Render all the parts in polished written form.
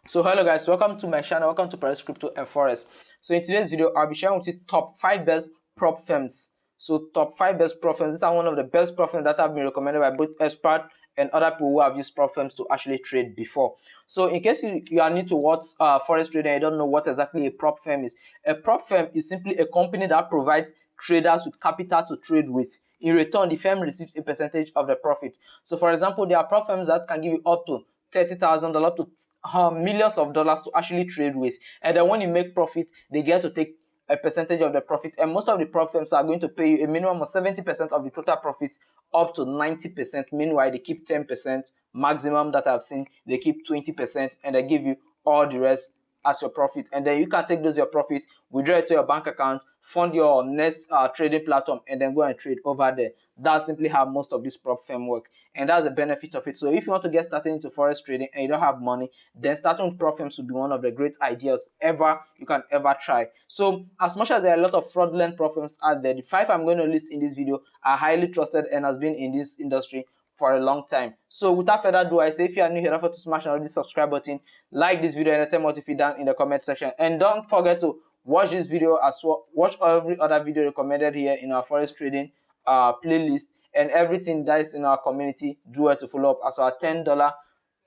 So hello guys, welcome to my channel, welcome to Paris Crypto and Forex. So in today's video, I'll be sharing with you top 5 best prop firms. So top 5 best prop firms. These are one of the best prop firms that have been recommended by both experts and other people who have used prop firms to actually trade before. So in case you are new to what Forex trading and you don't know what exactly a prop firm is, a prop firm is simply a company that provides traders with capital to trade with. In return, the firm receives a percentage of the profit. So for example, there are prop firms that can give you up to $30,000 to millions of dollars to actually trade with, and then when you make profit, they get to take a percentage of the profit, and most of the prop firms are going to pay you a minimum of 70% of the total profit up to 90%. Meanwhile, they keep 10% maximum that I've seen. They keep 20% and they give you all the rest as your profit, and then you can take those your profit, withdraw it to your bank account, fund your next trading platform, and then go and trade over there. That's simply how most of this prop firm work, and that's the benefit of it. So if you want to get started into forex trading and you don't have money, then starting with prop firms would be one of the great ideas ever you can ever try. So as much as there are a lot of fraudulent prop firms out there, the 5 I'm going to list in this video are highly trusted and has been in this industry for a long time. So without further ado, I say if you are new here, don't forget to smash the subscribe button, like this video, and tell me what you feel down in the comment section. And don't forget to watch this video as well, watch every other video recommended here in our forex trading playlist, and everything that is in our community. Do it to follow up as our $10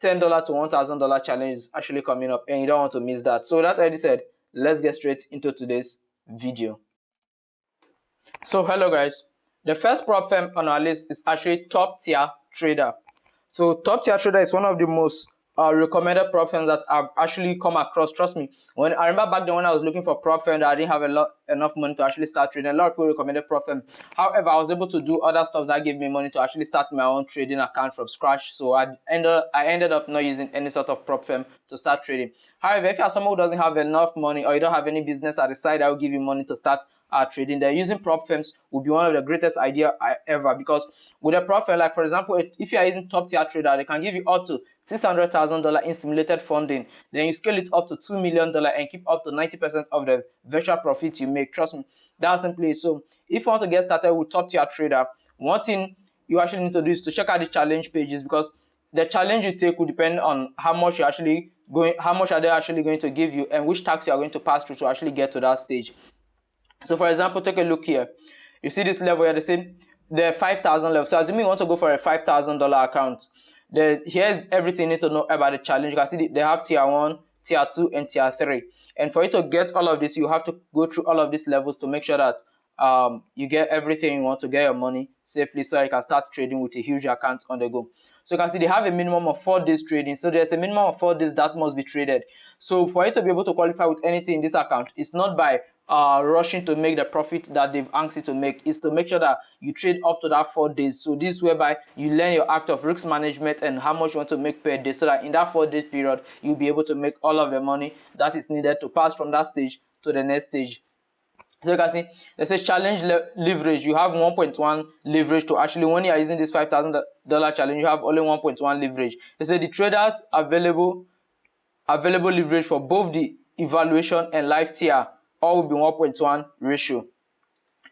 to $1,000 challenge is actually coming up, and you don't want to miss that. So that already said, let's get straight into today's video. So hello guys, the first prop firm on our list is actually Top Tier Trader. So Top Tier Trader is one of the most recommended prop firms that I've actually come across. Trust me, when I remember back then when I was looking for prop firm, I didn't have enough money to actually start trading. A lot of people recommended prop firm. However, I was able to do other stuff that gave me money to actually start my own trading account from scratch. So I ended up not using any sort of prop firm to start trading. However, if you are someone who doesn't have enough money or you don't have any business at the side that will give you money to start trading, then using prop firms will be one of the greatest idea ever, because with a prop firm, like for example, if you are using Top Tier Trader, they can give you up to $600,000 in simulated funding. Then you scale it up to $2 million and keep up to 90% of the virtual profit you make. Trust me, that's simply it. So if you want to get started with Top Tier Trader, one thing you actually need to do is to check out the challenge pages, because the challenge you take will depend on how much are they actually going to give you, and which tax you are going to pass through to actually get to that stage. So for example, take a look here. You see this level here, they say the 5,000 level. So assuming you want to go for a $5,000 account, here's everything you need to know about the challenge. You can see they have tier 1, tier 2, and tier 3. And for you to get all of this, you have to go through all of these levels to make sure that you get everything you want to get your money safely, so you can start trading with a huge account on the go. So you can see they have a minimum of 4 days trading. So there's a minimum of 4 days that must be traded. So for you to be able to qualify with anything in this account, it's not by rushing to make the profit that they've asked you to make. Is to make sure that you trade up to that 4 days. So this whereby you learn your act of risk management and how much you want to make per day, so that in that 4 day period you'll be able to make all of the money that is needed to pass from that stage to the next stage. So you can see, let's say challenge leverage. You have 1.1 leverage to actually, when you are using this $5,000 challenge, you have only 1.1 leverage. They say the traders available leverage for both the evaluation and live tier all will be 1.1 ratio.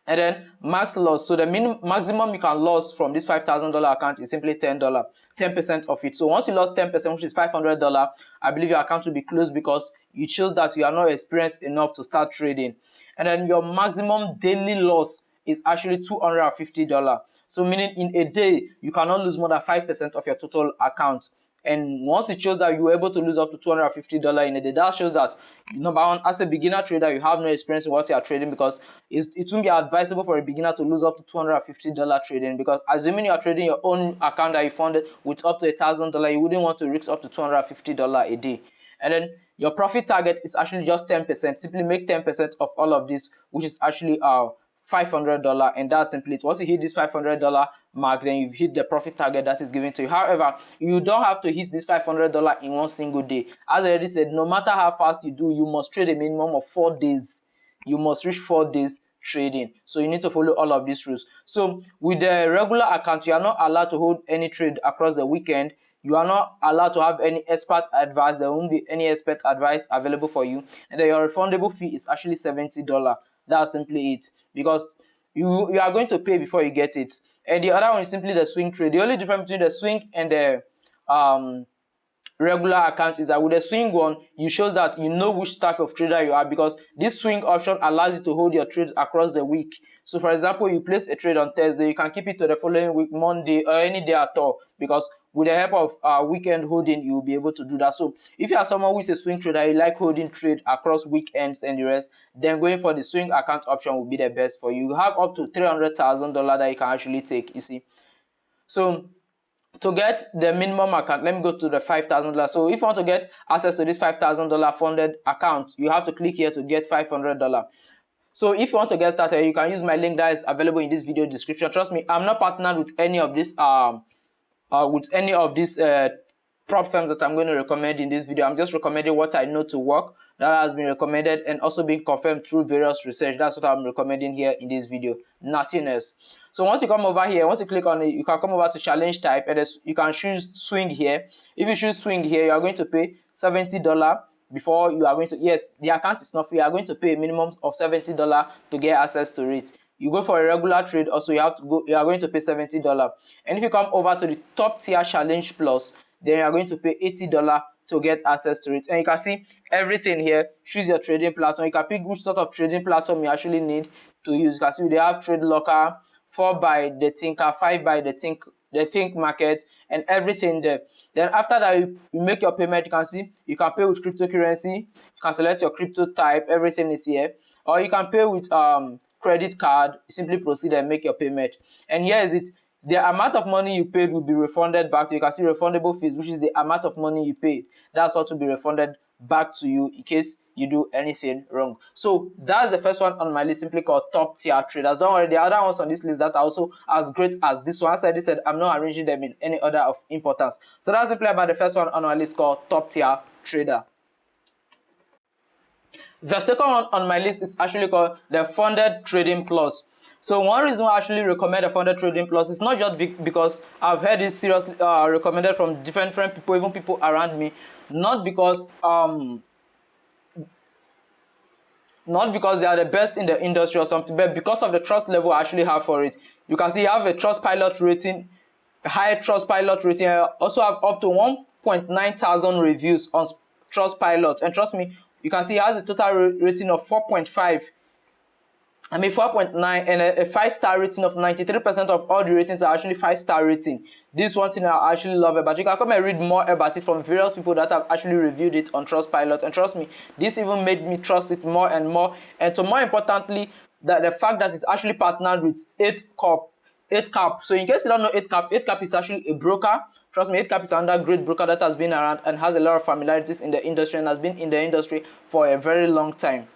And then max loss. So the maximum you can lose from this $5,000 account is simply $10, 10% of it. So once you lost 10%, which is $500, I believe your account will be closed, because you chose that you are not experienced enough to start trading. And then your maximum daily loss is actually $250. So meaning in a day, you cannot lose more than 5% of your total account. And once it shows that you were able to lose up to $250 in a day, that shows that, number one, as a beginner trader, you have no experience in what you are trading, because it won't be advisable for a beginner to lose up to $250 trading, because assuming you are trading your own account that you funded with up to $1,000, you wouldn't want to risk up to $250 a day. And then your profit target is actually just 10%. Simply make 10% of all of this, which is actually $500, and that's simply it. Once you hit this $500 mark, then you've hit the profit target that is given to you. However, you don't have to hit this $500 in one single day. As I already said, no matter how fast you do, you must trade a minimum of 4 days. You must reach 4 days trading. So you need to follow all of these rules. So with the regular account, you are not allowed to hold any trade across the weekend. You are not allowed to have any expert advice. There won't be any expert advice available for you. And then your refundable fee is actually $70. That's simply it, because you are going to pay before you get it. And the other one is simply the swing trade. The only difference between the swing and the regular account is that with the swing one, you shows that you know which type of trader you are, because this swing option allows you to hold your trades across the week. So for example, you place a trade on Thursday, you can keep it to the following week, Monday, or any day at all, because with the help of weekend holding, you will be able to do that. So if you are someone who is a swing trader, you like holding trade across weekends and the rest, then going for the swing account option will be the best for you. You have up to $300,000 that you can actually take, you see. So to get the minimum account, let me go to the $5,000. So if you want to get access to this $5,000 funded account, you have to click here to get $500. So if you want to get started, you can use my link that is available in this video description. Trust me, I'm not partnered with any of these prop firms that I'm going to recommend in this video. I'm just recommending what I know to work, that has been recommended and also been confirmed through various research. That's what I'm recommending here in this video, nothing else. So once you come over here, once you click on it, you can come over to challenge type, and you can choose swing here. If you choose swing here, you are going to pay $70 before you are going to, yes, the account is not free. You are going to pay a minimum of $70 to get access to it. You go for a regular trade, also you are going to pay $70. And if you come over to the top tier challenge plus, then you are going to pay $80 to get access to it. And you can see everything here. Choose your trading platform. You can pick which sort of trading platform you actually need to use. You can see they have Trade Locker, 4 by the Thinker, 5 by the Think Market, and everything there. Then after that, you make your payment. You can see you can pay with cryptocurrency. You can select your crypto type. Everything is here. Or you can pay with credit card. You simply proceed and make your payment. And here is it. The amount of money you paid will be refunded back to you. You can see refundable fees, which is the amount of money you paid. That's what will be refunded back to you in case you do anything wrong. So that's the first one on my list, simply called top tier traders. Don't worry, the other ones on this list that are also as great as this one. As I said, I'm not arranging them in any order of importance. So that's simply about the first one on my list, called top tier trader. The second one on my list is actually called the Funded Trading Plus. So one reason why I actually recommend the Funded Trading Plus is not just because I've heard it seriously recommended from different people, even people around me, not because they are the best in the industry or something, but because of the trust level I actually have for it. You can see you have a Trustpilot rating, high Trustpilot rating. I also have up to 1.9 thousand reviews on Trustpilot, and trust me, you can see it has a total rating of 4.5. 4.9, and a 5-star rating of 93% of all the ratings are actually 5-star rating. This one thing I actually love about it. You can come and read more about it from various people that have actually reviewed it on Trustpilot, and trust me, this even made me trust it more and more. And to more importantly, that the fact that it's actually partnered with 8cap. So in case you don't know 8cap is actually a broker. Trust me, 8cap is another great broker that has been around and has a lot of familiarities in the industry and has been in the industry for a very long time.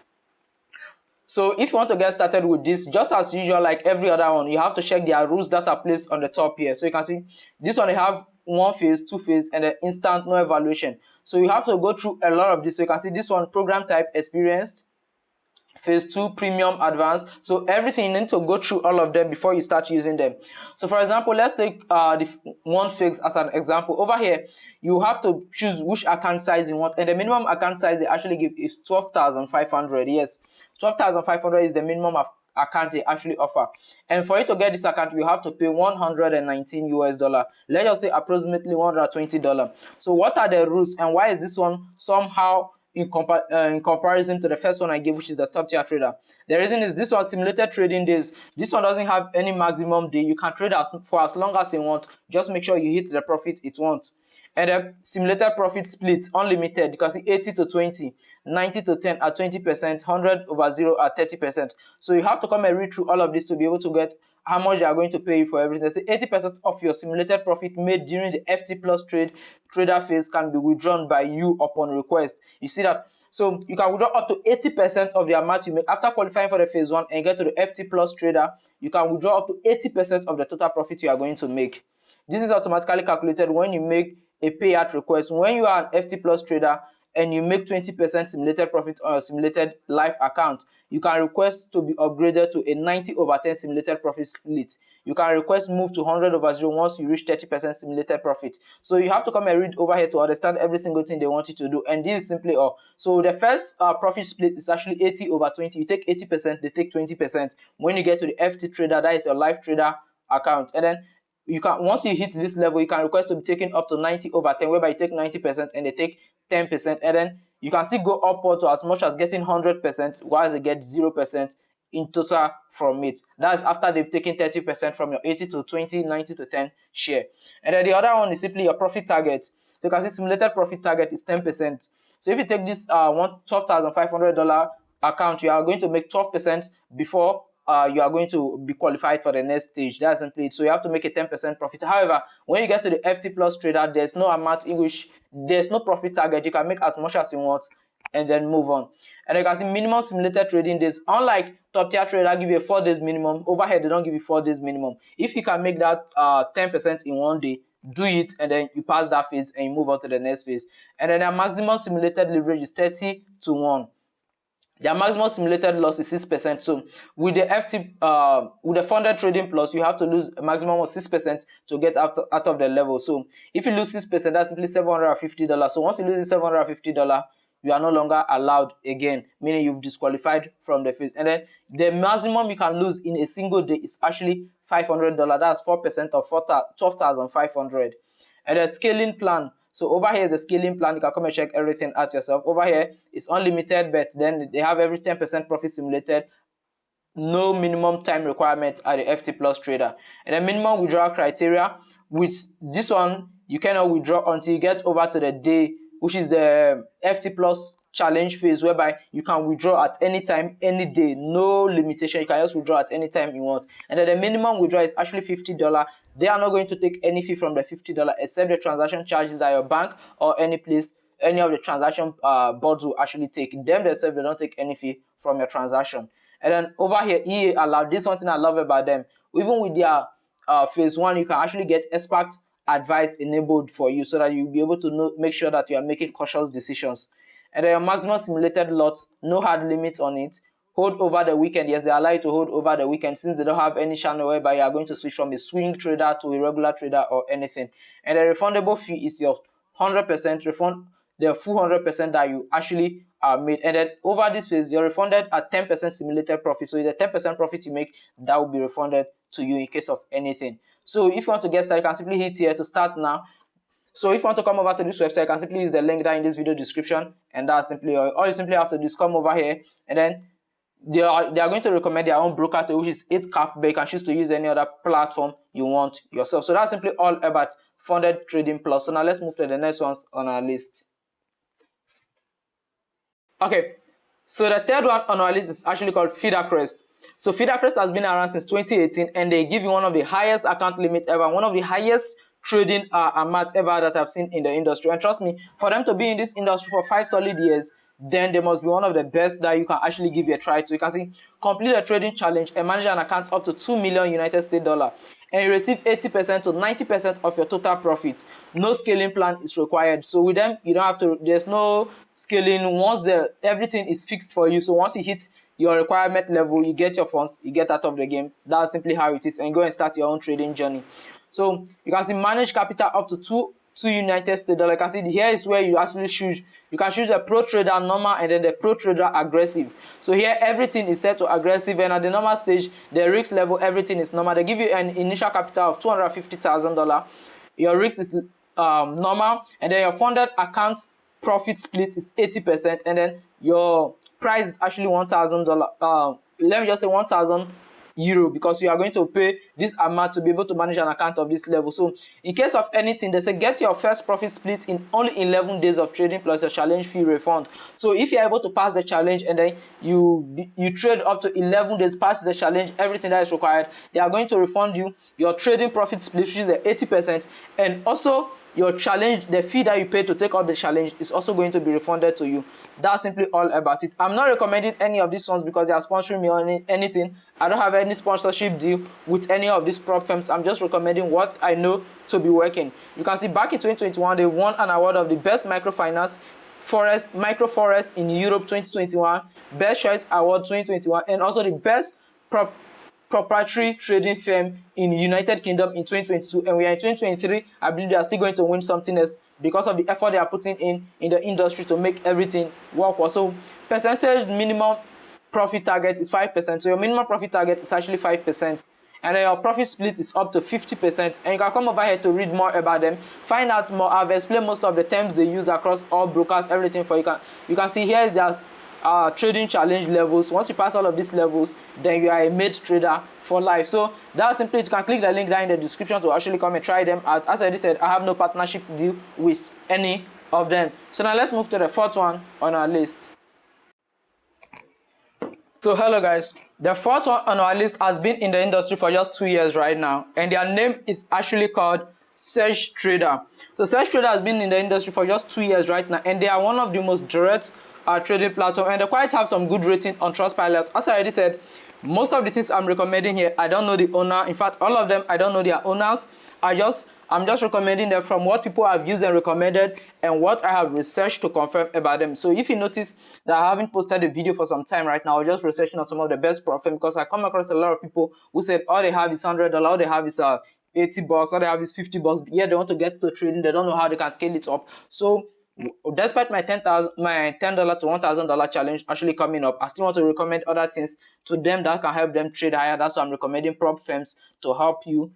So if you want to get started with this, just as usual, like every other one, you have to check their rules that are placed on the top here. So you can see this one, they have 1 phase, 2 phase, and an instant no evaluation. So you have to go through a lot of this. So you can see this one, program type experienced, phase 2 premium advanced. So everything, you need to go through all of them before you start using them. So for example, let's take the 1 phase as an example. Over here, you have to choose which account size you want, and the minimum account size they actually give is 12,500. Yes, 12,500 is the minimum account they actually offer. And for you to get this account, you have to pay $119. Let's just say approximately $120. So what are the rules, and why is this one somehow in comparison to the first one I gave, which is the top tier trader? The reason is this one, simulated trading days. This one doesn't have any maximum day. You can trade for as long as you want. Just make sure you hit the profit it wants. And the simulated profit split, unlimited. You can see 80 to 20, 90 to 10 at 20%, 100 over 0 at 30%. So you have to come and read through all of this to be able to get how much they are going to pay you for everything. They say 80% of your simulated profit made during the FT plus trader phase can be withdrawn by you upon request. You see that? So you can withdraw up to 80% of the amount you make after qualifying for the phase 1 and get to the FT plus trader. You can withdraw up to 80% of the total profit you are going to make. This is automatically calculated when you make a payout request. When you are an FT plus trader and you make 20% simulated profit on your simulated live account, you can request to be upgraded to a 90 over 10 simulated profit split. You can request move to 100 over 0 once you reach 30% simulated profit. So you have to come and read over here to understand every single thing they want you to do, and this is simply all. So the first profit split is actually 80 over 20. You take 80%, they take 20%. When you get to the FT trader, that is your live trader account, and then you can, once you hit this level, you can request to be taken up to 90/10, whereby you take 90% and they take 10%, and then you can still go upward to as much as getting 100%, while they get 0% in total from it. That's after they've taken 30% from your 80 to 20, 90 to 10 share. And then the other one is simply your profit target. So you can see simulated profit target is 10%. So if you take this $12,500 account, you are going to make 12% before you are going to be qualified for the next stage. That's simply it. So you have to make a 10% profit. However, when you get to the FT Plus trader, there's no amount in which there's no profit target. You can make as much as you want and then move on. And you can see minimum simulated trading days. Unlike top tier trader give you a 4 days minimum, over here they don't give you 4 days minimum. If you can make that 10% in one day, do it, and then you pass that phase and you move on to the next phase. And then their maximum simulated leverage is 30/1. Their maximum simulated loss is 6%. So with the with the funded trading plus, you have to lose a maximum of 6% to get out of the level. So if you lose 6%, that's simply $750. So once you lose the $750, you are no longer allowed again, meaning you've disqualified from the phase. And then the maximum you can lose in a single day is actually $500. That's 4% of 12,500. And the scaling plan. So over here is a scaling plan. You can come and check everything out yourself. Over here it's unlimited bet. Then they have every 10% profit simulated. No minimum time requirement at the FT Plus trader. And the minimum withdrawal criteria, with this one, you cannot withdraw until you get over to the day, which is the FT Plus challenge phase, whereby you can withdraw at any time, any day, no limitation. You can just withdraw at any time you want. And then the minimum withdrawal is actually $50. They are not going to take any fee from the $50 except the transaction charges that your bank or any place, any of the transaction boards will actually take. Them themselves, they don't take any fee from your transaction. And then over here, EA allowed. This is one thing I love about them. Even with their phase 1, you can actually get expert advice enabled for you, so that you'll be able to make sure that you are making cautious decisions. And then your maximum simulated lot, no hard limit on it. Hold over the weekend. Yes, they allow you to hold over the weekend, since they don't have any channel whereby you are going to switch from a swing trader to a regular trader or anything. And the refundable fee is your 100% refund, the full 100% that you actually made. And then over this phase, you're refunded at 10% simulated profit. So the 10% profit you make, that will be refunded to you in case of anything. So if you want to get started, you can simply hit here to start now. So if you want to come over to this website, you can simply use the link down in this video description, and that's simply all you simply have to do is come over here, and then they are going to recommend their own broker to, which is 8cap, but you can choose to use any other platform you want yourself. So that's simply all about funded trading plus. So now let's move to the next ones on our list. Okay, so the third one on our list is actually called Crest. So Crest has been around since 2018, and they give you one of the highest account limits ever, one of the highest trading amounts ever that I've seen in the industry. And trust me, for them to be in this industry for 5 solid years, then they must be one of the best that you can actually give a try to. You can see, complete a trading challenge and manage an account up to $2 million United States dollar, and you receive 80% to 90% of your total profit. No scaling plan is required. So with them, you don't have to, there's no scaling. Once everything is fixed for you, so once you hit your requirement level, you get your funds, you get out of the game. That's simply how it is, and go and start your own trading journey. So you can see manage capital up to two United States dollar. You can see here is where you actually choose. You can choose a pro trader normal and then the pro trader aggressive. So here everything is set to aggressive, and at the normal stage, the risk level, everything is normal. They give you an initial capital of $250,000. Your risk is normal, and then your funded account profit split is 80%, and then your price is actually $1,000. Let me just say 1,000 euro, because you are going to pay this amount to be able to manage an account of this level. So in case of anything, they say get your first profit split in only 11 days of trading plus your challenge fee refund. So if you're able to pass the challenge and then you trade up to 11 days past the challenge, everything that is required, they are going to refund you your trading profit split, which is the 80%, and also your challenge, the fee that you pay to take out the challenge, is also going to be refunded to you. That's simply all about it. I'm not recommending any of these ones because they are sponsoring me on anything. I don't have any sponsorship deal with any of these prop firms. I'm just recommending what I know to be working. You can see back in 2021, they won an award of the best microfinance microforest in Europe 2021, best choice award 2021, and also the best proprietary trading firm in United Kingdom in 2022, and we are in 2023. I believe they are still going to win something else because of the effort they are putting in the industry to make everything work. Also, percentage minimum profit target is 5%. So your minimum profit target is actually 5%. and then your profit split is up to 50%. And you can come over here to read more about them, find out more. I've explained most of the terms they use across all brokers, everything for you. You can see here is just trading challenge levels. Once you pass all of these levels, then you are a made trader for life. So that's simply it. You can click the link down in the description to actually come and try them out. As I already said, I have no partnership deal with any of them. So now let's move to the fourth one on our list. So hello guys, the fourth one on our list has been in the industry for just 2 years right now, and their name is actually called Search Trader. So Search Trader has been in the industry for just 2 years right now, and they are one of the most direct trading platform, and they quite have some good rating on Trustpilot. As I already said, most of the things I'm recommending here, I don't know the owner. In fact, all of them I don't know their owners. I'm just recommending them from what people have used and recommended and what I have researched to confirm about them. So if you notice that I haven't posted a video for some time right now, I'm just researching on some of the best prop firms, because I come across a lot of people who said all they have is $100, all they have is $80, all they have is $50. Yeah, they want to get to trading, they don't know how they can scale it up. So despite my $10 to $1,000 challenge actually coming up, I still want to recommend other things to them that can help them trade higher. That's why I'm recommending prop firms to help you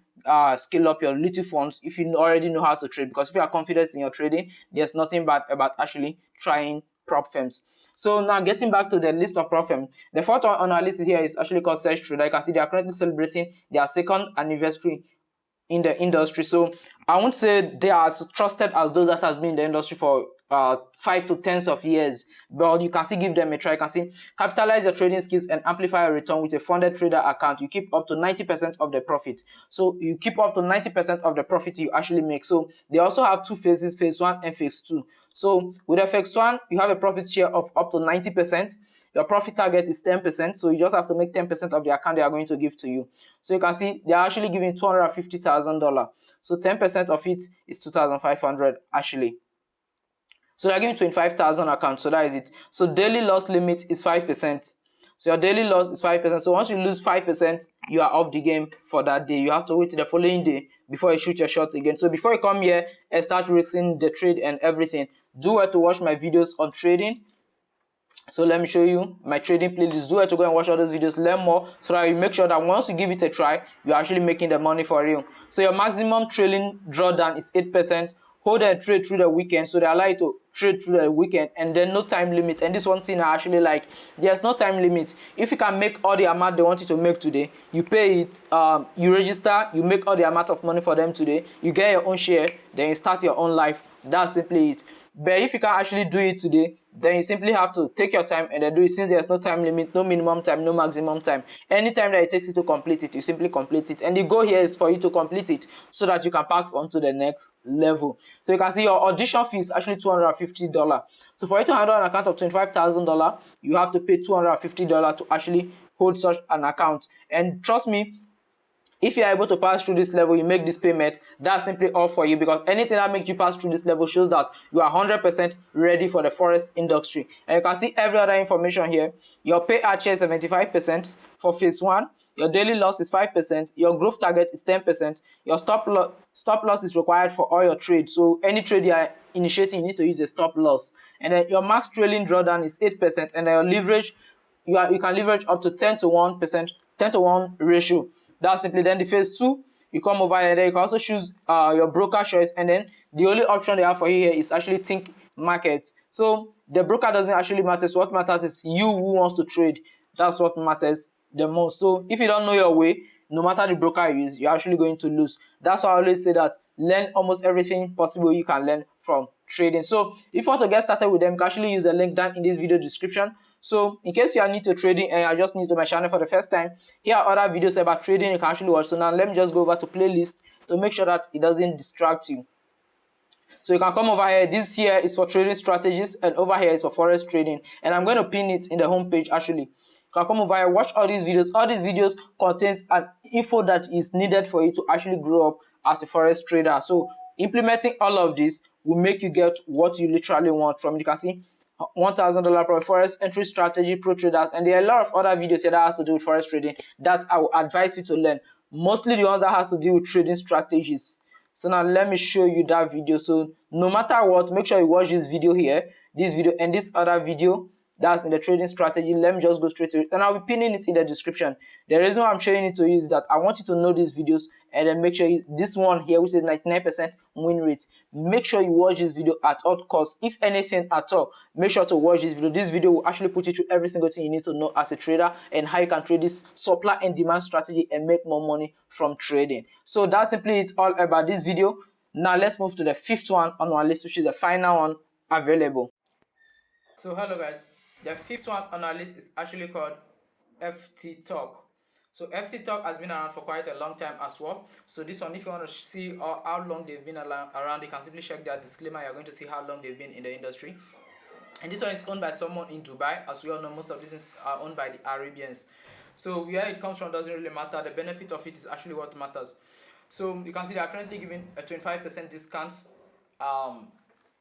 scale up your little funds if you already know how to trade. Because if you are confident in your trading, there's nothing bad about actually trying prop firms. So now getting back to the list of prop firms, the fourth one on our list here is actually called Search Trader. You can see they are currently celebrating their second anniversary in the industry. So I won't say they are as trusted as those that has been in the industry for 5 to 10 years, but you can still give them a try. You can see capitalize your trading skills and amplify your return with a funded trader account. You keep up to 90% of the profit. So you keep up to 90% of the profit you actually make. So they also have two phases, phase 1 and phase 2. So with the phase 1, you have a profit share of up to 90%. Your profit target is 10%, so you just have to make 10% of the account they are going to give to you. So you can see they are actually giving $250,000. So 10% of it is $2,500 actually. So they're giving 25,000 accounts. So that is it. So daily loss limit is 5%. So your daily loss is 5%. So once you lose 5%, you are off the game for that day. You have to wait till the following day before you shoot your shots again. So before you come here and start risking the trade and everything, do well to watch my videos on trading. So let me show you my trading playlist. Do well to go and watch all those videos, learn more, so that you make sure that once you give it a try, you're actually making the money for real. So your maximum trailing drawdown is 8%. Hold and trade through the weekend, so they allow you to trade through the weekend, and then no time limit. And this one thing I actually like, there's no time limit. If you can make all the amount they want you to make today, you pay it, you register, you make all the amount of money for them today, you get your own share, then you start your own life. That's simply it. But if you can actually do it today, then you simply have to take your time and then do it. Since there's no time limit, no minimum time, no maximum time, anytime that it takes you to complete it, you simply complete it. And the goal here is for you to complete it so that you can pass on to the next level. So you can see your audition fee is actually $250. So for you to handle an account of $25,000, you have to pay $250 to actually hold such an account. And trust me, if you are able to pass through this level, you make this payment, that's simply all for you, because anything that makes you pass through this level shows that you are 100% ready for the forex industry. And you can see every other information here. Your payout share is 75% for phase 1. Your daily loss is 5%. Your growth target is 10%. Your stop loss is required for all your trades. So any trade you are initiating, you need to use a stop loss. And then your max trailing drawdown is 8%. And then your leverage, you can leverage up to 10 to 1%, 10 to 1 ratio. That's simply then the phase 2. You come over here, you can also choose your broker choice, and then the only option they have for you here is actually think market. So the broker doesn't actually matter. So what matters is you who wants to trade. That's what matters the most. So if you don't know your way, no matter the broker you use, you're actually going to lose. That's why I always say that learn almost everything possible you can learn from trading. So if you want to get started with them, you can actually use the link down in this video description. So in case you are new to trading and you are just new to my channel for the first time, here are other videos about trading you can actually watch. So now let me just go over to playlist to make sure that it doesn't distract you. So you can come over here. This here is for trading strategies, and over here is for forex trading, and I'm going to pin it in the home page actually. You can come over here, watch all these videos. All these videos contains an info that is needed for you to actually grow up as a forex trader. So implementing all of this will make you get what you literally want from it. You can see $1,000 per forex entry strategy, pro traders, and there are a lot of other videos here that has to do with forex trading that I will advise you to learn. Mostly the ones that has to do with trading strategies. So now let me show you that video. So no matter what, make sure you watch this video here, this video, and this other video That's in the trading strategy. Let me just go straight to it, and I'll be pinning it in the description. The reason why I'm showing it to you is that I want you to know these videos, and then make sure this one here, which is 99% win rate, make sure you watch this video at all costs. If anything at all, make sure to watch this video. This video will actually put you through every single thing you need to know as a trader, and how you can trade this supply and demand strategy and make more money from trading. So that's simply it all about this video. Now let's move to the fifth one on our list, which is the final one available. So hello guys, the fifth one on our list is actually called FTTalk. So FTTalk has been around for quite a long time as well. So this one, if you want to see how long they've been around, you can simply check their disclaimer. You're going to see how long they've been in the industry. And this one is owned by someone in Dubai. As we all know, most of these things are owned by the Arabians. So where it comes from doesn't really matter. The benefit of it is actually what matters. So you can see they are currently giving a 25% discount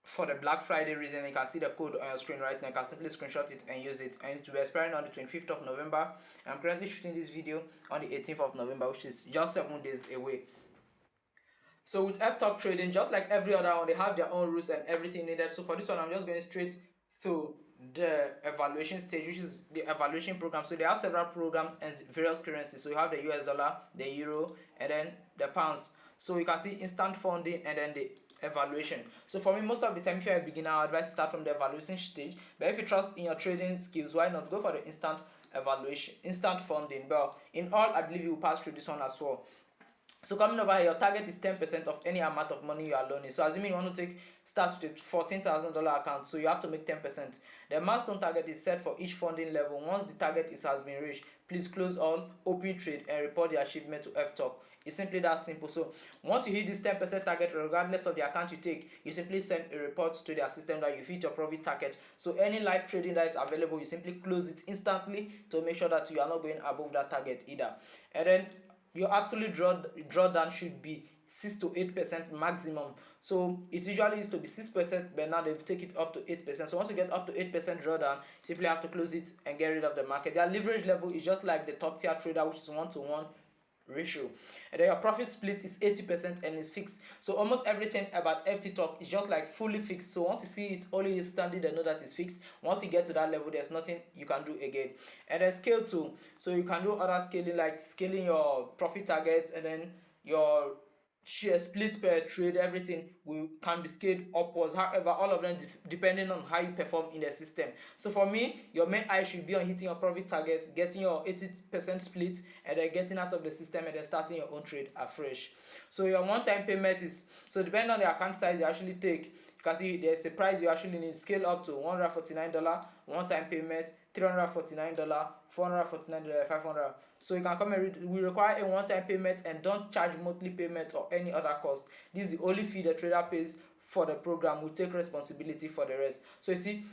for the Black Friday reason. You can see the code on your screen right now. You can simply screenshot it and use it, and it will be expiring on the 25th of November. And I'm currently shooting this video on the 18th of November, which is just 7 days away. So with FTalk trading, just like every other one, they have their own rules and everything needed. So for this one, I'm just going straight through the evaluation stage, which is the evaluation program. So they have several programs and various currencies. So you have the US dollar, the euro, and then the pounds. So you can see instant funding and then the evaluation. So for me, most of the time, if you're a beginner, I advise start from the evaluation stage. But if you trust in your trading skills, why not go for the instant evaluation, instant funding? But in all, I believe you will pass through this one as well. So coming over here, your target is 10% of any amount of money you are loaning. So assuming you want to start with a $14,000 account, so you have to make 10%. The milestone target is set for each funding level. Once the target has been reached, please close all, open trade, and report the achievement to FTalk. It's simply that simple. So once you hit this 10% target, regardless of the account you take, you simply send a report to their system that you hit your profit target. So any live trading that is available, you simply close it instantly to make sure that you are not going above that target either. And then your absolute drawdown should be 6 to 8% maximum. So it usually used to be 6%, but now they've taken it up to 8%. So once you get up to 8% drawdown, you simply have to close it and get rid of the market. Their leverage level is just like the top tier trader, which is 1-to-1 ratio. And then your profit split is 80% and is fixed. So almost everything about FTTalk is just like fully fixed. So once you see it only standing, they know that it's fixed. Once you get to that level, there's nothing you can do again. And then scale too. So you can do other scaling, like scaling your profit targets, and then your share split per trade, everything can be scaled upwards. However, all of them depending on how you perform in the system. So for me, your main eye should be on hitting your profit target, getting your 80% split, and then getting out of the system and then starting your own trade afresh. So your one-time payment is, so depending on the account size you actually take, you can see there's a price you actually need. Scale up to $149 one-time payment, $349, $449, $500. So you can come and read. We require a one-time payment and don't charge monthly payment or any other cost. This is the only fee the trader pays for the program. We take responsibility for the rest. So you see,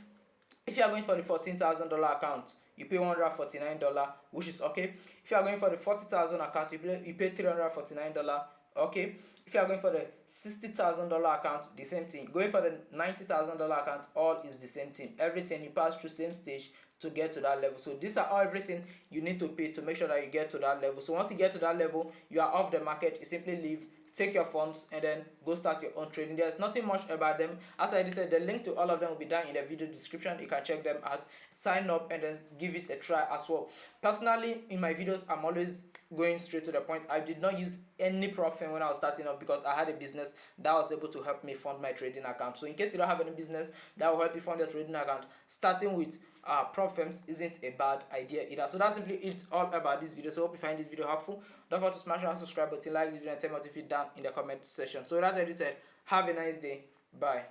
if you are going for the $14,000 account, you pay $149, which is okay. If you are going for the $40,000 account, you pay $349. Okay. If you are going for the $60,000 account, the same thing. Going for the $90,000 account, all is the same thing. Everything you pass through same stage to get to that level. So these are all everything you need to pay to make sure that you get to that level. So once you get to that level, you are off the market. You simply leave, take your funds, and then go start your own trading. There's nothing much about them. As I said, the link to all of them will be down in the video description. You can check them out, sign up, and then give it a try as well. Personally, in my videos, I'm always going straight to the point. I did not use any prop firm when I was starting up because I had a business that was able to help me fund my trading account. So in case you don't have any business that will help you fund your trading account, starting with prop firms isn't a bad idea either. So that's simply it all about this video. So hope you find this video helpful. Don't forget to smash that subscribe button, like this video, and tell me what you feel down in the comment section. So that's what I said. Have a nice day. Bye.